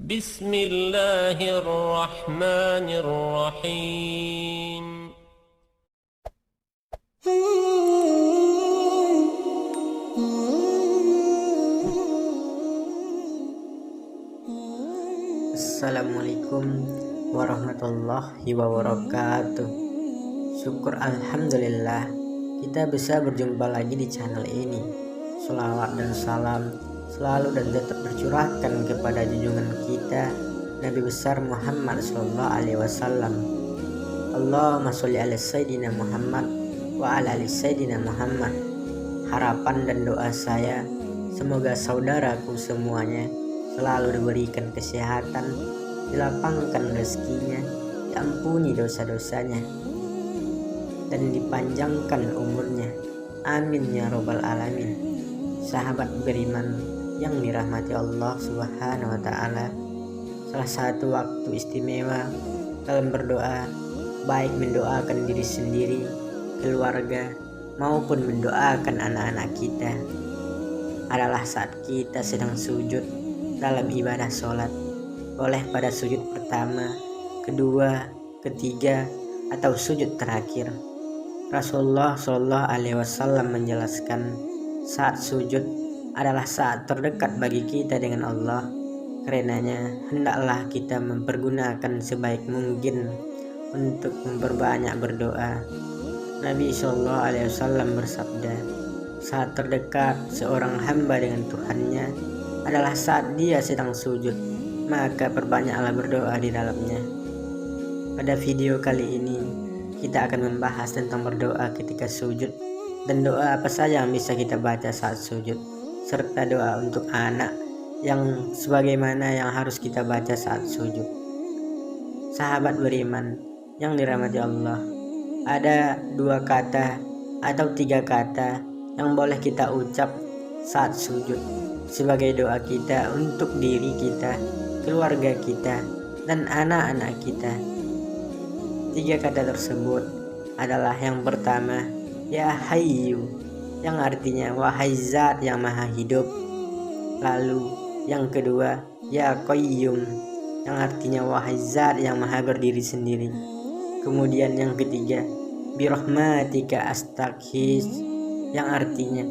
Bismillahirrahmanirrahim. Assalamualaikum warahmatullahi wabarakatuh. Syukur alhamdulillah kita bisa berjumpa lagi di channel ini. Sholawat dan salam selalu dan tetap tercurahkan kepada junjungan kita Nabi besar Muhammad sallallahu alaihi wasallam. Allahumma sholli ala sayyidina Muhammad wa ala ali sayyidina Muhammad. Harapan dan doa saya semoga saudaraku semuanya selalu diberikan kesehatan, dilapangkan rezekinya, diampuni dosa-dosanya, dan dipanjangkan umurnya. Amin ya robbal alamin. Sahabat beriman yang dirahmati Allah Subhanahu wa ta'ala, salah satu waktu istimewa dalam berdoa, baik mendoakan diri sendiri, keluarga, maupun mendoakan anak-anak kita, adalah saat kita sedang sujud dalam ibadah sholat. Boleh pada sujud pertama, kedua, ketiga, atau sujud terakhir. Rasulullah Shallallahu Alaihi Wasallam menjelaskan, saat sujud adalah saat terdekat bagi kita dengan Allah. Karenanya hendaklah kita mempergunakan sebaik mungkin untuk memperbanyak berdoa. Nabi Shallallahu Alaihi Wasallam bersabda, saat terdekat seorang hamba dengan Tuhannya adalah saat dia sedang sujud, maka perbanyaklah berdoa di dalamnya. Pada video kali ini kita akan membahas tentang berdoa ketika sujud dan doa apa saja yang bisa kita baca saat sujud, serta doa untuk anak yang sebagaimana yang harus kita baca saat sujud. Sahabat beriman yang dirahmati Allah, ada 2 kata atau 3 kata yang boleh kita ucap saat sujud sebagai doa kita untuk diri kita, keluarga kita, dan anak-anak kita. 3 kata tersebut adalah yang pertama, ya hayyu, yang artinya wahai zat yang maha hidup. Lalu yang kedua, ya qayyum, yang artinya wahai zat yang maha berdiri sendiri. Kemudian yang ketiga, birahmatika astaghis, yang artinya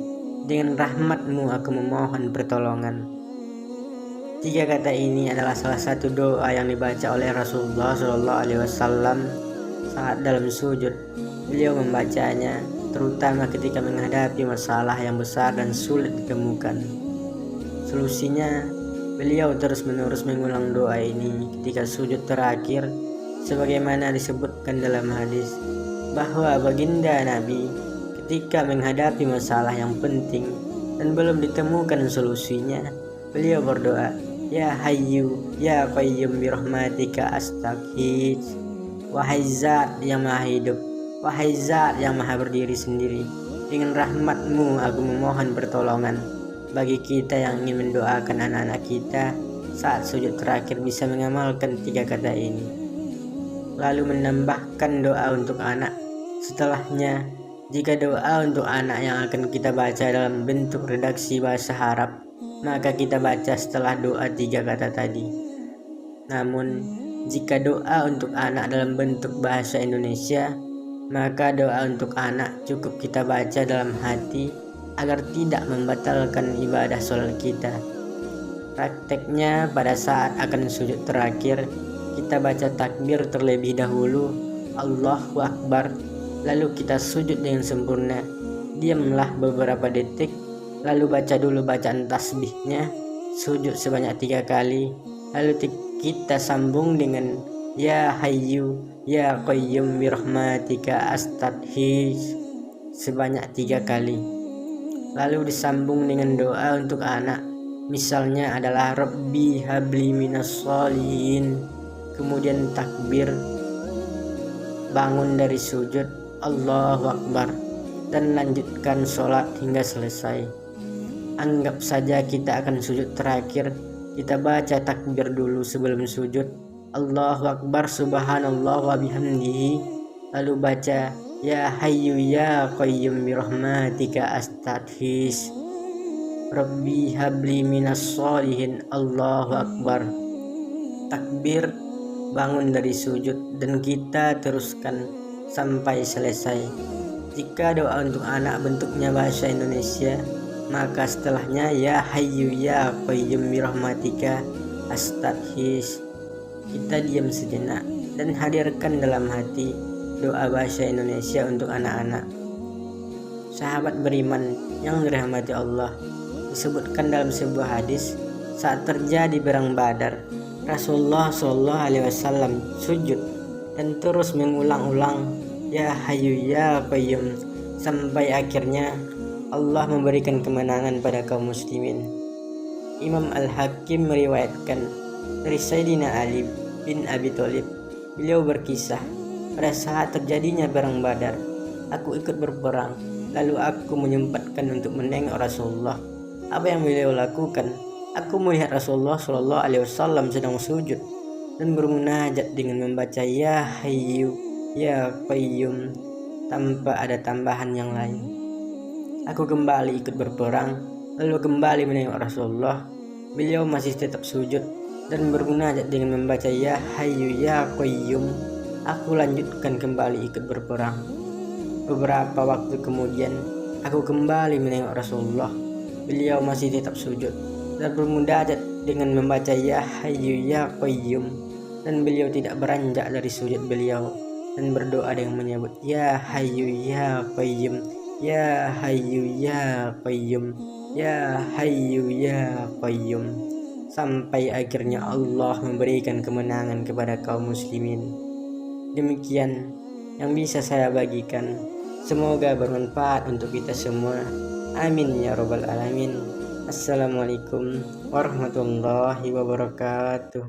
dengan rahmatmu aku memohon pertolongan. 3 kata ini adalah salah satu doa yang dibaca oleh Rasulullah Shallallahu Alaihi Wasallam saat dalam sujud. Beliau membacanya terutama ketika menghadapi masalah yang besar dan sulit ditemukan. Solusinya, beliau terus-menerus mengulang doa ini ketika sujud terakhir, sebagaimana disebutkan dalam hadis bahwa baginda Nabi ketika menghadapi masalah yang penting dan belum ditemukan solusinya, beliau berdoa, ya hayyu ya qayyum birahmatika astaghits, wahai zat yang maha hidup, wahai zat yang maha berdiri sendiri, dengan rahmatmu aku memohon pertolongan. Bagi kita yang ingin mendoakan anak-anak kita saat sujud terakhir bisa mengamalkan 3 kata ini, lalu menambahkan doa untuk anak setelahnya. Jika doa untuk anak yang akan kita baca dalam bentuk redaksi bahasa Arab, maka kita baca setelah doa 3 kata tadi. Namun, jika doa untuk anak dalam bentuk bahasa Indonesia, maka doa untuk anak cukup kita baca dalam hati agar tidak membatalkan ibadah sholat kita. Prakteknya pada saat akan sujud terakhir, kita baca takbir terlebih dahulu, Allahu Akbar, lalu kita sujud dengan sempurna. Diamlah beberapa detik, lalu baca dulu bacaan tasbihnya, sujud sebanyak 3 kali, lalu kita sambung dengan ya hayyu ya qayyum birahmatika astaghits sebanyak 3 kali, lalu disambung dengan doa untuk anak, misalnya adalah Rabbi habli minas sholihin. Kemudian takbir, bangun dari sujud, Allahu Akbar, dan lanjutkan sholat hingga selesai. Anggap saja kita akan sujud terakhir, kita baca takbir dulu sebelum sujud, Allahu Akbar subhanallah wa bihamdihi, lalu baca ya hayyu ya qayyum birahmatika astaghits, Rabbi habli minas sholihin, Allahu Akbar. takbir, bangun dari sujud, dan kita teruskan sampai selesai. Jika doa untuk anak bentuknya bahasa Indonesia, maka setelahnya ya hayyu ya qayyum birahmatika astaghis. Kita diam sejenak dan hadirkan dalam hati doa bahasa Indonesia untuk anak-anak. Sahabat beriman yang dirahmati Allah, disebutkan dalam sebuah hadis, saat terjadi perang Badar, Rasulullah SAW sujud dan terus mengulang-ulang ya hayyu ya qayyum sampai akhirnya Allah memberikan kemenangan pada kaum muslimin. Imam Al-Hakim meriwayatkan dari Sayyidina Ali bin Abi Thalib, beliau berkisah, pada saat terjadinya perang Badar, aku ikut berperang, lalu aku menyempatkan untuk menengok Rasulullah. Apa yang beliau lakukan? Aku melihat Rasulullah SAW sedang sujud dan bermunajat dengan membaca ya hayyu ya qayyum tanpa ada tambahan yang lain. Aku kembali ikut berperang, lalu kembali menengok Rasulullah. Beliau masih tetap sujud dan bermunajat dengan membaca ya hayyu ya qayyum. Aku lanjutkan kembali ikut berperang. Beberapa waktu kemudian, aku kembali menengok Rasulullah. Beliau masih tetap sujud dan bermunajat dengan membaca ya hayyu ya qayyum, dan beliau tidak beranjak dari sujud beliau dan berdoa dengan menyebut ya hayyu ya qayyum, ya hayyu ya qayyum, ya hayyu ya qayyum, sampai akhirnya Allah memberikan kemenangan kepada kaum muslimin. Demikian yang bisa saya bagikan, semoga bermanfaat untuk kita semua. Amin ya robbal alamin. Assalamualaikum warahmatullahi wabarakatuh.